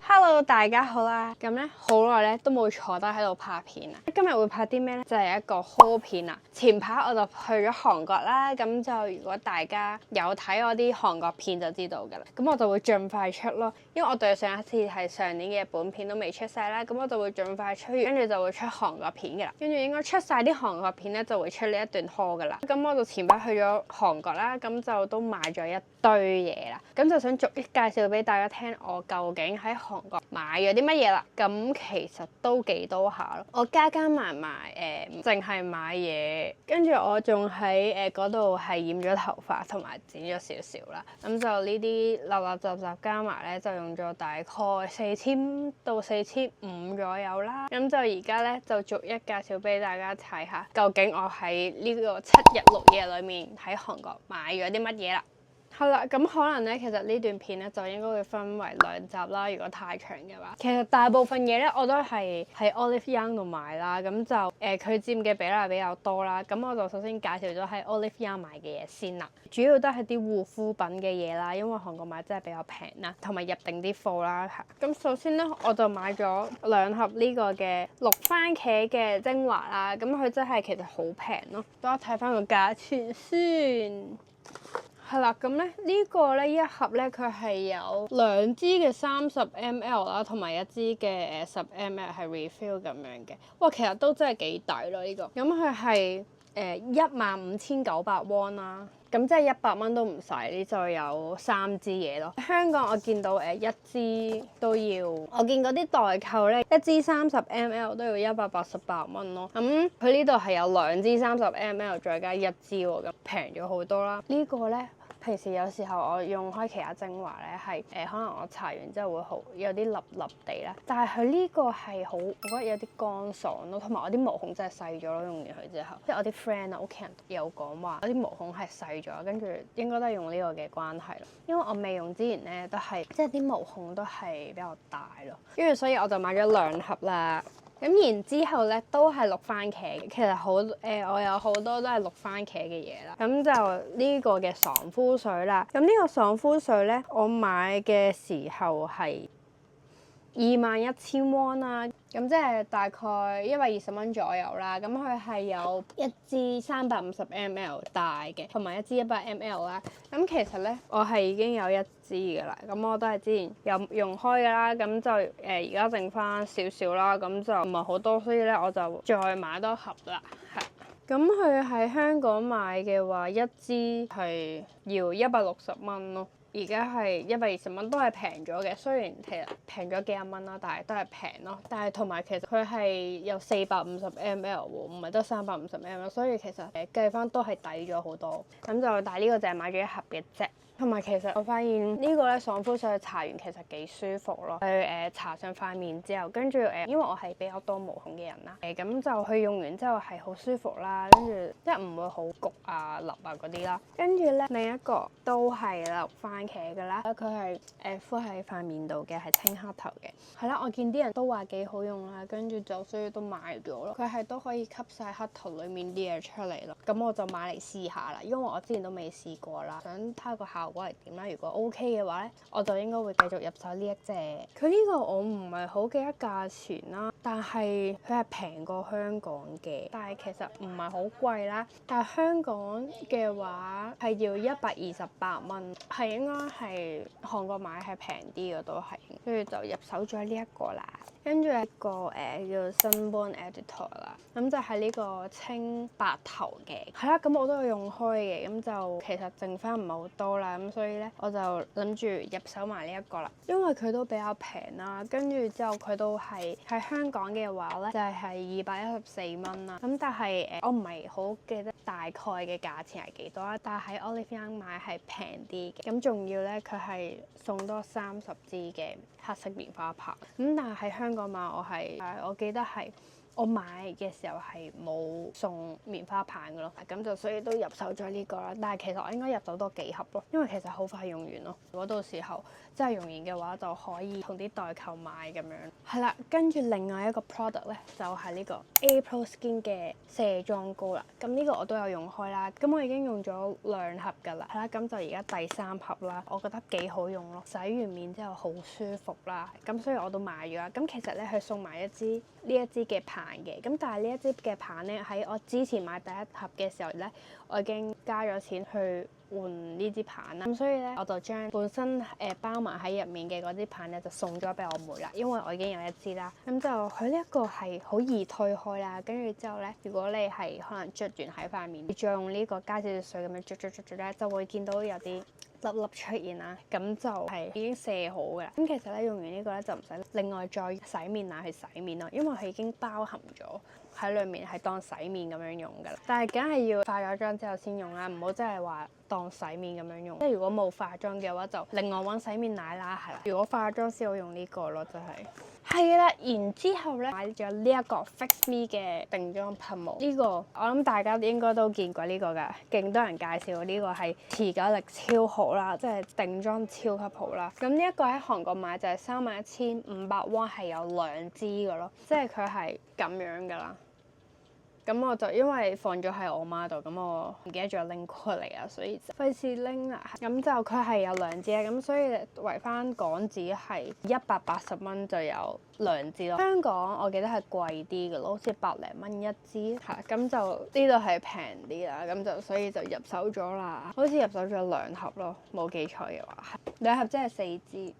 Hello，大家好啦！咁咧好耐咧都冇坐低喺度拍片啦。今日會拍啲咩咧？就係一個 haul 片啊！前排我就去咗韓國啦，咁就如果大家有睇我啲韓國片就知道㗎啦。咁我就會盡快出咯，因為我對上一次係上年嘅日本片都未出晒啦，咁我就會盡快出完，跟住就會出韓國片㗎啦。跟住應該出晒啲韓國片咧，就會出呢一段 haul 㗎啦。咁我就前排去咗韓國啦，咁就都買咗一堆嘢啦，咁就想逐一介紹俾大家聽，我究竟喺韓國買咗啲乜嘢啦。咁其實都幾多下咯，我加埋淨係買嘢，跟住我仲喺嗰度係染咗頭髮同埋剪咗少少啦。咁就呢啲立雜加埋咧，就用咗大概4000到4500左右啦。咁就而家咧就逐一介紹俾大家睇下，究竟我喺呢個7日6夜裏面喺韓國買咗啲乜嘢啦。係啦，咁可能咧，其實呢段片咧就應該會分為2集啦。如果太長嘅話，其實大部分嘢咧我都係喺 Olive Young 度買啦。咁就佢佔嘅比例比較多啦。咁我就首先介紹咗喺 Olive Young 買嘅嘢先啦。主要都係啲護膚品嘅嘢啦，因為韓國買真係比較平啦，同埋入定啲貨啦。咁首先咧，我就買咗2盒呢個嘅綠番茄嘅精華啦。咁佢真係其實好平咯。等我睇翻個價錢先。係啦，咁咧呢個咧一盒咧佢係有2支嘅30ml 啦，同埋1支嘅10ml 係 refill 咁樣嘅。哇，其實都真係幾抵咯呢個。咁佢係15900 won啦，咁即係100蚊都唔使，呢就有3支嘢咯。香港我見到1支都要，我見嗰啲代購咧1支30ml 都要188蚊咯。咁佢呢度係有2支30ml 再加1支喎，咁平咗好多啦。呢個咧。平時有時候我用開其他精華咧，係可能我搽完之後會好有啲粒粒地啦，但係佢呢個係好，我覺得有啲乾爽咯，同埋我啲毛孔真係細咗咯，用完佢之後，即係我啲 friend 啊、屋企人有講話我啲毛孔係細咗，跟住應該都係用呢個嘅關係咯，因為我未用之前咧都係即係啲毛孔都係比較大咯，跟住所以我就買咗2盒啦。咁然之後咧都係綠番茄，其實我有好多都係綠番茄嘅嘢啦。咁就呢個嘅爽膚水啦。咁呢個爽膚水咧，我買嘅時候係21000 won 啦。咁即係大概120蚊左右啦。咁佢係有1支350ml 大嘅，同埋1支100ml 啦。咁其實咧，我係已經有1支㗎啦。咁我都係之前有用開㗎啦。咁就而家剩翻少少啦。咁就唔係好多，所以咧我就再買多盒啦。係。咁佢喺香港買嘅話，1支係要160蚊咯。而家係120蚊，都係平咗嘅。雖然其實平咗幾廿蚊啦，但係都係平咯。但係同埋其實佢係有450ml 喎，唔係得350ml，所以其實計翻都係抵咗好多。咁就但係呢個就係買咗1盒嘅啫。同埋其實我發現呢個咧爽膚水搽完其實幾舒服咯。佢搽上塊面之後，跟住因為我係比較多毛孔嘅人啦，咁就佢用完之後係好舒服啦，跟住即係唔會好焗啊、立啊嗰啲啦。跟住咧另一個都係綠番茄㗎啦，佢係敷喺塊面度嘅，係清黑頭嘅。係啦，我見啲人都話幾好用啦，跟住就所以都買咗咯。佢係都可以吸晒黑頭裡面啲嘢出嚟咯。咁我就買嚟試下啦，因為我之前都未試過啦，想睇下個效果係點啦。如果 OK 嘅話咧，我就應該會繼續入手呢一隻。佢呢個我唔係好記得價錢啦，但係佢係平過香港嘅，但係其實唔係好貴啦。但係香港嘅話係要128蚊，係應該係韓國買係平啲嘅都係，跟住就入手咗呢一個啦。跟住一個叫 Sunburn Editor 啦，咁就係呢個清白頭嘅，係啦，咁我都有用開嘅，咁就其實剩翻唔係好多啦，咁所以咧我就諗住入手埋呢一個啦，因為佢都比較平啦，跟住之後佢都係喺香港嘅話咧就係214蚊啦，咁但係我唔係好記得大概嘅價錢係幾多啦，但係喺 Olive Young 買係平啲嘅，咁仲要咧佢係送多30支嘅黑色棉花棒，咁但係喺香港買我記得係我買嘅時候係冇送棉花棒嘅咯，咁就所以都入手咗呢個啦。但係其實我應該入手多幾盒咯，因為其實好快用完咯。如果到時候真係用完嘅話，就可以同啲代購買咁樣。係啦，跟住另外一個 product 咧就係呢個 April Skin 嘅卸妝膏啦。咁呢個我都有用開啦，咁我已經用咗2盒㗎啦。係啦，咁就而家第3盒啦，我覺得幾好用咯，洗完面之後好舒服啦。咁所以我都買咗啦。咁其實咧佢送埋一支嘅棒嘅，咁但係呢一支嘅棒咧喺我之前買第1盒嘅時候咧，我已經加咗錢去換呢支棒啦。咁所以咧我就將本身包埋喺入面嘅嗰支棒咧就送咗俾我妹啦，因為我已經有一支啦。咁就佢呢一個係好易推開啦，跟住之後咧，如果你係可能捽完喺塊面，你再用呢個加少少水咁樣捽咧，就會見到有啲粒粒出現啦，咁就係已經卸好嘅啦。咁其實咧用完呢個咧就唔使另外再洗面奶去洗面咯，因為佢已經包含咗喺裡面，係當洗面咁樣用噶啦。但係梗係要化咗妝之後先用啦，唔好真係話當洗面咁樣用。即係如果冇化妝嘅話，就另外揾洗面奶啦，係啦。如果化咗妝先好用呢個咯，真係。係啦，然之後咧買咗呢一個 Fix Me 嘅定妝噴霧。呢個我諗大家應該都見過呢個㗎，勁多人介紹呢個係持久力超好啦，即係定妝超級好啦。咁呢一個喺韓國買就係31,500 won，係有2支嘅咯，即係佢係咁樣㗎啦。咁我就因為放咗喺我媽度，咁我唔記得咗拎過嚟啊，所以就費事拎啦。咁就佢係有2支咧，咁所以圍翻港紙係180蚊就有2支咯。香港我記得係貴啲嘅咯，好似百零蚊一支，係咁就呢度係平啲啦。咁就所以就入手咗啦，好似入手咗2盒咯，冇記錯嘅話，2盒即係4支。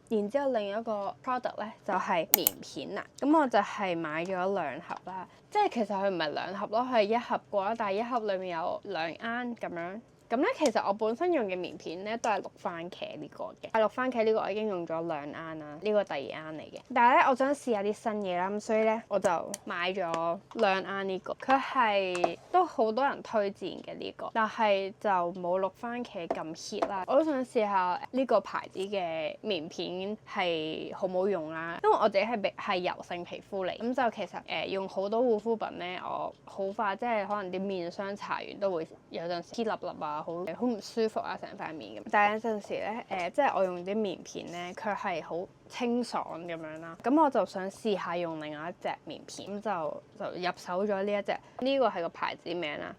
然之後另一個 product 咧就係棉片啦，咁我就係買咗2盒啦，即係其實佢唔係2盒咯，佢係1盒過啦，但係1盒裡面有2盎咁樣。咁咧其實我本身用嘅棉片咧都係綠番茄呢個嘅，綠番茄呢個我已經用咗2盎啦，呢個第2盎嚟嘅。但係咧我想試下啲新嘢啦，咁所以咧我就買咗2盎呢個，佢係都好多人推薦嘅呢個，但係就冇綠番茄咁 hit 啦。我都想試下呢個牌子嘅棉片係好唔好用啦，因為我自己係油性皮膚嚟，咁就其實用好多護膚品咧，我好快即係可能啲面霜搽完都會有陣時黐粒粒啊。好唔舒服啊，成塊面咁。但係有陣時咧，即係我用啲棉片咧，佢係好清爽咁樣啦。咁我就想試下用另外一隻棉片，咁就入手咗呢一隻。呢個係個牌子名啦，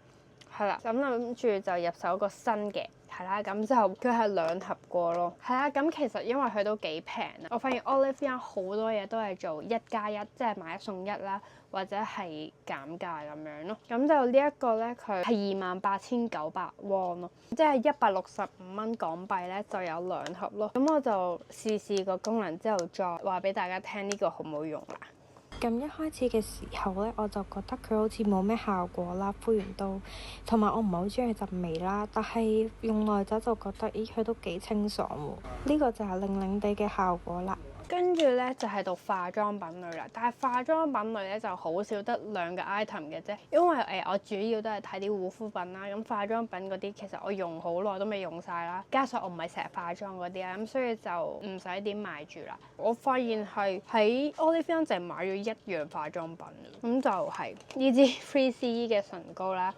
係啦。咁諗住就入手個新嘅，係啦。咁就佢係2盒過咯，係啦。咁其實因為佢都幾平啊，我發現 Olivia 好多嘢都係做1+1，即係買1送1啦。或者係減價咁樣咯，咁就呢一個咧，佢係28,900 won 咯，即係165蚊港幣咧就有2盒咯。咁我就試個功能之後，再話俾大家聽呢個好唔好用啦。咁一開始嘅時候咧，我就覺得佢好似冇咩效果啦，敷完都，同埋我唔係好中意陣味啦。但係用耐咗就覺得，咦，佢都幾清爽喎。呢個就係零零地嘅效果啦。跟住咧就係到化妝品類啦，但係化妝品類咧就好少得2個 item 嘅啫，因為我主要都係睇啲護膚品啦，咁化妝品嗰啲其實我用好耐都未用晒啦，加上我唔係成日化妝嗰啲啊，咁所以就唔使點買住啦。我發現係喺 Olivia 淨係買咗1樣化妝品，咁就係呢支 Free CE 嘅唇膏啦。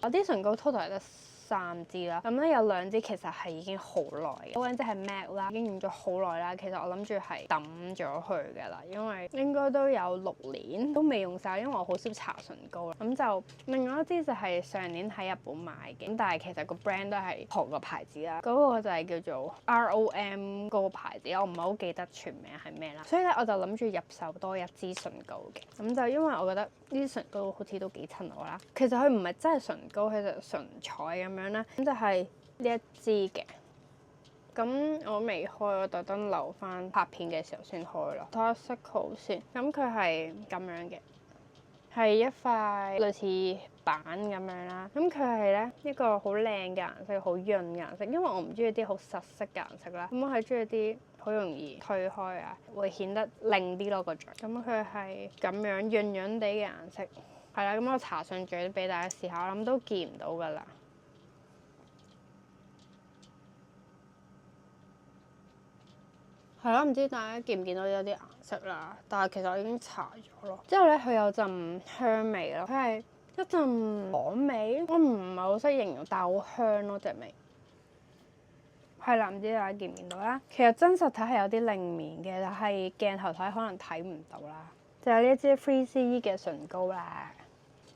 我啲唇膏 total 係得3支啦，咁咧有2支其實係已經好耐嘅，嗰陣即係 MAC 啦，已經用咗好耐啦。其實我諗住係抌咗佢嘅啦，因為應該都有6年都未用晒，因為我好少搽唇膏啦。咁就另外一支就係上年喺日本買嘅，咁但係其實個 brand 都係韓國牌子啦，嗰個就係叫做 ROM 嗰個牌子，我唔係好記得全名係咩啦。所以咧我就諗住入手多1支唇膏嘅，咁就因為我覺得呢啲唇膏好似都幾襯我啦。其實佢唔係真係唇膏，佢就唇彩咁樣啦。咁就係呢一支嘅，咁我未開，我特登留翻拍片嘅時候先開啦。睇下色號先，咁佢係咁樣嘅，係一塊類似板咁樣啦。咁佢係咧一個好靚嘅顏色，好潤嘅顏色。因為我唔中意啲好實色嘅顏色啦，咁我係中意啲好容易推開啊，會顯得靚啲咯個嘴。咁佢係咁樣潤潤地嘅顏色，係啦。咁我搽上嘴俾大家試下，我諗都見唔到噶啦。係咯，唔知大家見唔見到有啲顏色啦？但係其實我已經搽咗咯。之後咧，佢有陣香味咯，佢係一陣果味，我唔係好識形容，但係好香咯隻味。係啦，唔知大家見唔見到啦？其實真實睇係有啲亮面嘅，但係鏡頭睇可能睇唔到啦。就係呢支 3CE 嘅唇膏啦。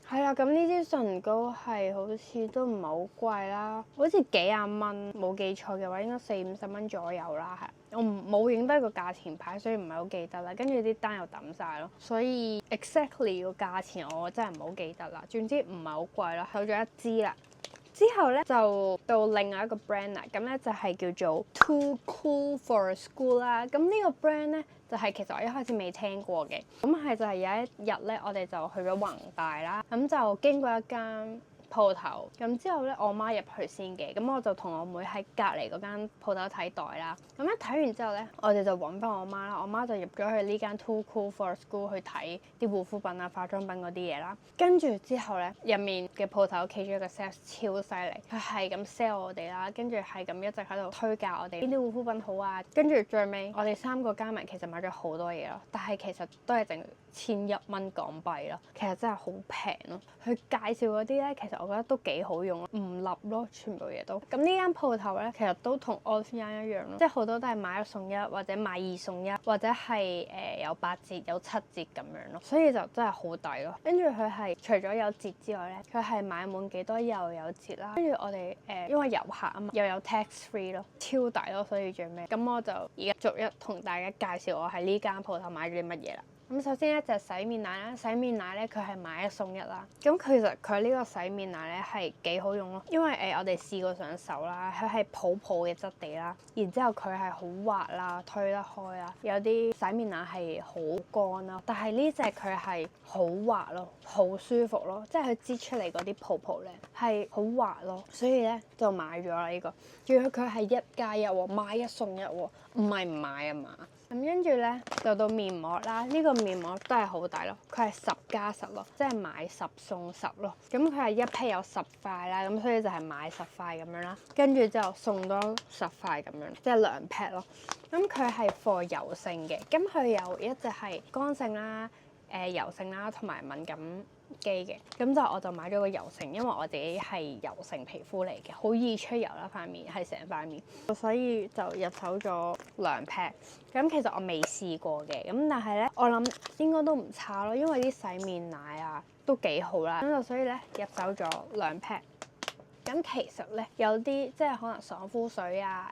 係啦，咁呢支唇膏係好似都唔係好貴啦，好似幾廿蚊，冇記錯嘅話應該40-50蚊左右啦。係，我冇影低個價錢牌，所以唔係好記得啦。跟住啲單又抌晒咯，所以 exactly 個價錢我真係唔好記得啦。總之唔係好貴啦，有咗一支啦。之後咧就到另外一個 brand 啦，咁咧就係叫做 Too Cool for School 啦。咁呢個 brand 咧就係其實我一開始未聽過嘅，咁係就係有一日咧我哋就去咗弘大啦，咁就經過一間鋪頭，咁之後咧我媽入去先嘅，咁我就同我妹喺隔離嗰間鋪頭睇袋啦。咁一睇完之後咧，我哋就揾翻我媽啦，我媽就入咗去呢間 Too Cool for School 去睇啲護膚品啊、化妝品嗰啲嘢啦。跟住之後咧，入面嘅鋪頭企咗一個 sales 超犀利，佢係咁 sell 我哋啦，跟住係咁一直喺度推介我哋邊啲護膚品好啊。跟住最尾我哋3個加埋其實買咗好多嘢咯，但係其實都係剩1100蚊港幣咯，其實真係好平咯。佢介紹嗰啲咧，其實我覺得都幾好用咯，唔立咯，全部嘢都。咁呢間鋪頭咧，其實都同 Oriflame 一樣咯，即係好多都係買1送1，或者買2送1，或者係有8折、有7折咁樣咯，所以就真係好抵咯。跟住佢係除咗有折之外咧，佢係買滿幾多又有折啦。跟住我哋因為遊客啊嘛，又有 tax free 咯，超抵咯，所以最尾咁我就而家逐一同大家介紹我喺呢間鋪頭買咗啲乜嘢啦。咁首先咧就係洗面奶啦，洗面奶咧佢係買1送1啦。咁其實佢呢個洗面奶咧係幾好用咯，因為我哋試過上手啦，佢係泡泡嘅質地啦，然之後佢係好滑啦，推得開啦。有啲洗面奶係好乾啦，但係呢隻佢係好滑咯，好舒服咯，即係佢擠出嚟嗰啲泡泡咧係好滑咯，所以咧就買咗啦呢個。仲要佢係1加1喎，買1送1喎，唔係唔買啊嘛。咁跟住咧就到面膜啦，呢個面膜都係好抵咯，佢係10+10咯，即係買10送10咯。咁佢係一批有10塊啦，咁所以就係買10塊咁樣啦。跟住之後送多10塊咁樣，即係2 pack 咯。咁佢係 for 油性嘅，咁佢有一隻係乾性啦、油性啦同埋敏感肌嘅，咁我就買咗個油性，因為我自己係油性皮膚嚟嘅，好易出油啦，塊面係成塊面，所以就入手咗2 pack。咁其實我未試過嘅，咁但係咧我諗應該都唔差咯，因為啲洗面奶啊都幾好啦，咁就所以咧入手咗2 pack。咁其實咧有啲即係可能爽膚水啊、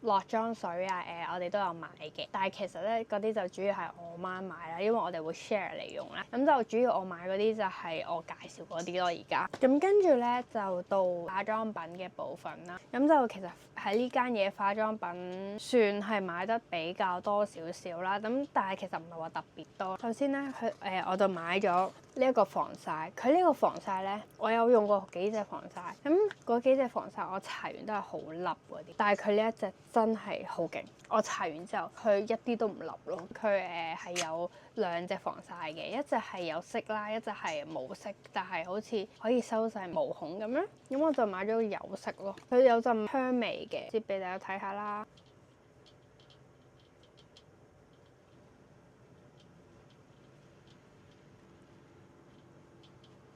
落妝水啊，我哋都有買嘅，但係其實咧嗰啲就主要係我媽買啦，因為我哋會 share 嚟用啦。咁就主要我買嗰啲就係我介紹嗰啲咯，而家。咁跟住咧就到化妝品嘅部分啦。咁就其實喺呢間嘢化妝品算係買得比較多少少啦。咁但係其實唔係話特別多。首先咧，我就買咗呢一個防曬。佢呢個防曬咧，我有用過幾隻防曬。咁嗰幾隻防曬我搽完都係好笠嗰啲，但係佢呢一隻真係好勁，我搽完之後佢一啲都唔笠咯。佢係有2隻防曬嘅，一隻係有色啦，一隻係冇色，但係好似可以收晒毛孔咁樣。咁我就買咗個有色咯，佢有陣香味嘅，接俾大家睇下啦。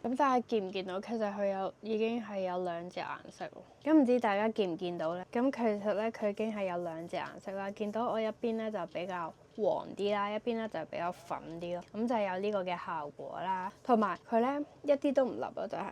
咁大家見唔見到？其實佢已經係有2隻顏色咯。咁唔知大家見唔見到咧？咁其實咧佢已經係有2隻顏色啦。見到我一邊咧就比較黃啲啦，一邊咧就比較粉啲咯。咁就有呢個嘅效果啦。同埋佢咧一啲都唔笠咯，就係。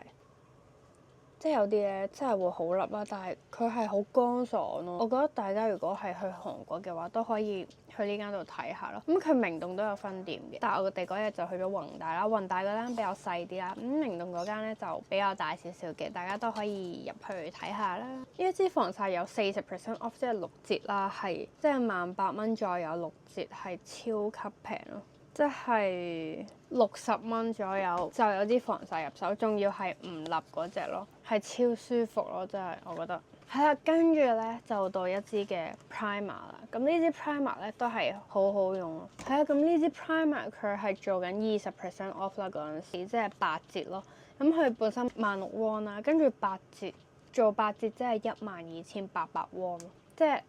即係有啲咧真係會好笠啦，但係佢係好乾爽咯。我覺得大家如果係去韓國嘅話，都可以去呢間度睇下咯。咁佢明洞都有分店嘅，但係我哋嗰日就去咗弘大啦。弘大嗰間比較細啲啦，咁明洞嗰間咧就比較大少少嘅，大家都可以入去睇下啦。呢一支防曬有40% off，即係6折啦，係即係1800蚊左右6折，係超級平咯。即係60蚊左右就有啲防曬入手，仲要係唔笠嗰隻咯，係超舒服咯，真係我覺得。係啦，跟住咧就到一支嘅 primer 啦。咁呢支 primer 咧都係好好用咯。係啊，咁呢支 primer 佢係做緊20% off 啦，嗰陣時即係8折咯。咁佢本身16 won 啦，跟住8折做8折即係12800 won咯，即係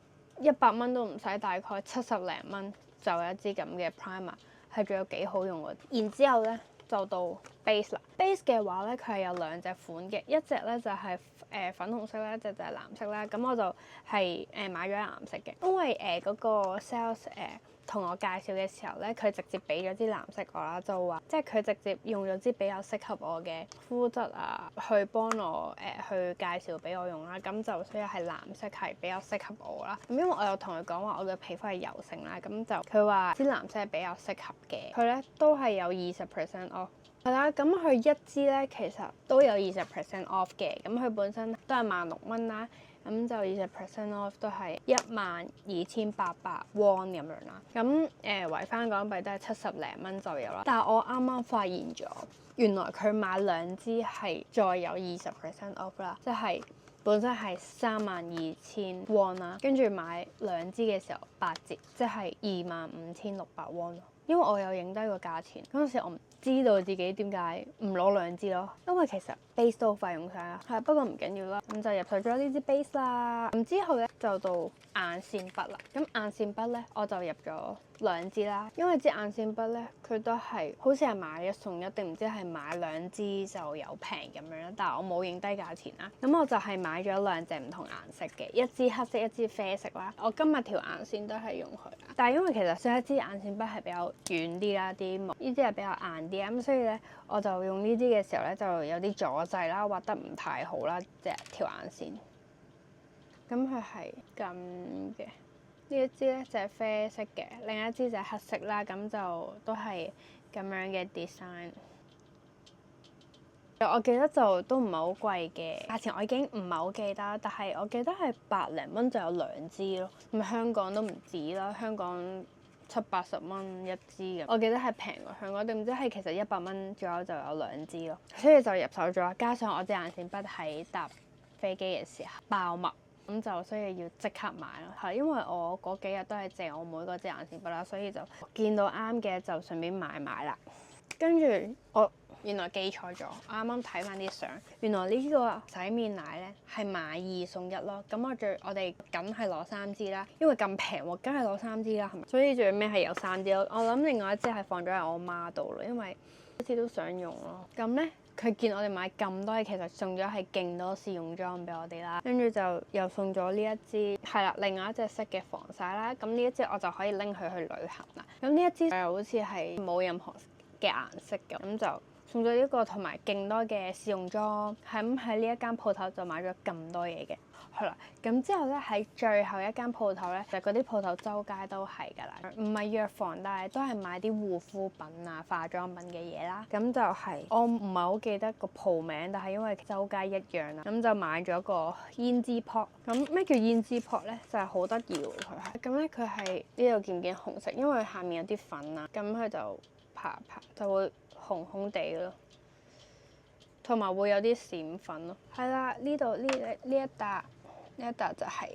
100蚊都唔使，大概70零蚊就有一支咁嘅 primer， 係仲有幾好用喎。然之後咧就到 base 啦。base 嘅話咧，佢係有兩隻款嘅，一隻咧就係粉紅色啦，一隻就係藍色啦。咁我就係買咗藍色嘅，因為嗰個 sales 同我介紹嘅時候咧，佢直接俾咗支藍色我啦，就話即係佢直接用咗支比較適合我嘅膚質啊，去幫我去介紹俾我用啦。咁就所以係藍色係比較適合我啦。咁因為我有同佢講話我嘅皮膚係油性啦，咁就佢話支藍色係比較適合嘅。佢咧都係有20% off。係啦，咁佢一支咧其實都有20% off 嘅。咁佢本身都係16,000啦。咁就20% off 都係12,800 won 咁樣啦。咁圍翻港幣都係70零蚊就有啦。但係我啱啱發現咗，原來佢買2支係再有20% off 啦，即係本身係32,000 won 啦，跟住買2支嘅時候8折，即係25,600 won 咯。因為我有影低個價錢，嗰陣時我唔知道自己點解唔攞2支咯，因為其實 base 都好快用晒啦，係不過唔緊要啦，咁就入手咗呢支 base 啦。咁之後咧就到眼線筆啦，咁眼線筆咧我就入咗2支啦，因為支眼線筆咧佢都係好似係買1送1，定唔知係買2支就有平咁樣啦，但係我冇影低價錢啦。咁我就係買咗2隻唔同顏色嘅，一支黑色，一支啡色啦。我今日條眼線都係用佢啦，但係因為其實上一支眼線筆係比較軟啲啦，啲毛呢支係比較硬啲，咁所以咧我就用呢支嘅時候咧就有啲阻滯啦，畫得唔太好啦，即係條眼線。咁佢係咁嘅，呢一支咧就係啡色嘅，另一支就係黑色啦，咁就都係咁樣嘅 design。我記得就都唔係好貴嘅，價錢我已經唔係好記得，但係我記得係百零蚊就有2支咯。咁香港都唔止啦，香港70-80蚊一支嘅，我記得係平過香港，定唔知係其實100蚊左右就有2支咯，所以就入手咗。加上我支眼線筆喺搭飛機嘅時候爆墨，咁就所以要即刻買咯。係因為我嗰幾日都係借我妹嗰支眼線筆啦，所以就見到啱嘅就順便買啦。跟住我原來記錯咗，我啱啱睇翻啲相，原來呢個洗面奶咧係買2送1咯。咁我哋梗係攞3支啦，因為咁平喎，梗係攞3支啦，係咪？所以最尾係有3支咯。我諗另外一支係放咗喺我媽度咯，因為一支都想用咯。咁咧佢見我哋買咁多嘢，其實送咗係勁多試用裝俾我哋啦。跟住就又送咗呢一支係啦，另外一隻色嘅防曬啦。咁呢一支我就可以拎佢去旅行啦。咁呢一支好似係冇任何嘅顏色嘅，咁就送咗呢個同埋勁多嘅試用裝，係咁喺呢一間鋪頭就買咗咁多嘢嘅，係啦。咁之後咧喺最後一間鋪頭咧，就嗰啲鋪頭周街都係㗎啦，唔係藥房，但係都係買啲護膚品啊、化妝品嘅嘢啦。咁就係我唔係好記得個鋪名，但係因為周街一樣啦，咁就買咗個胭脂撲。咁咩叫胭脂撲咧？就係好得意喎，佢係咁咧，佢係呢度見唔見紅色？因為下面有啲粉啊，咁佢就啪就會紅紅地咯，同埋會有啲閃粉咯。係啦，呢度呢一笪就係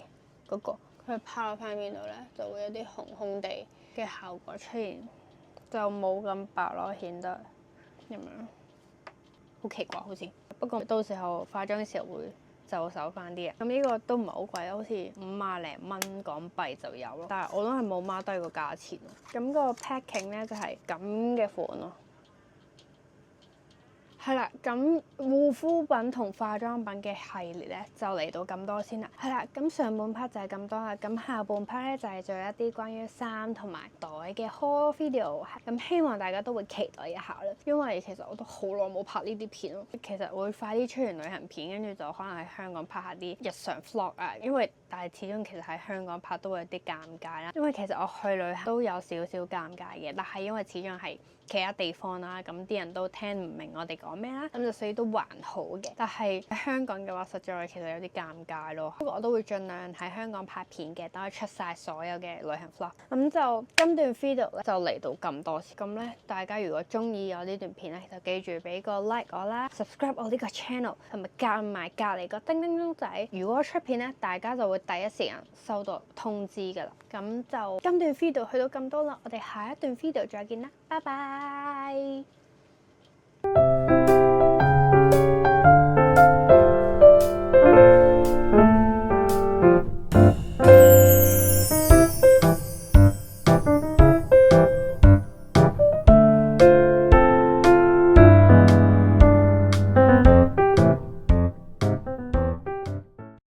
嗰個，佢拍落塊面度咧就會有啲紅紅地嘅效果出現，就冇咁白咯，顯得咁樣好奇怪好似。不過到時候化妝嘅時候會就手翻啲啊。咁呢個都唔係好貴，好似50零蚊港幣就有咯。但係我都係冇 mark 低個價錢咯。咁個 packing 咧就係咁嘅款咯。係啦，咁護膚品同化妝品嘅系列咧就嚟到咁多先啦。係啦，咁上半 part 就係咁多啦，咁下半 part 咧就係做一啲關於衫同埋袋嘅 haul video，咁希望大家都會期待一下啦。因為其實我都好耐冇拍呢啲片咯，其實會快啲出完旅行片，跟住就可能喺香港拍下啲日常 vlog 啊。因為但係始終其實喺香港拍都會有啲尷尬啦，因為其實我去旅行都有少少尷尬嘅，但係因為始終係其他地方啦，咁啲人都聽唔明我哋講咩啦，咁就所以都還好嘅。但係喺香港嘅話，實在其實有啲尷尬咯。不過我都會盡量喺香港拍片嘅，等我出晒所有嘅旅行 vlog。咁就今段 video 咧就嚟到咁多先。咁咧大家如果中意我呢段片咧，就記住俾個 like 我啦 ，subscribe 我呢個 channel， 同埋撳埋隔離個叮叮鐘仔。如果我出片咧，大家就會第一時間收到通知㗎啦。咁就今段 video 去到咁多啦，我哋下一段 video 再見啦，拜拜。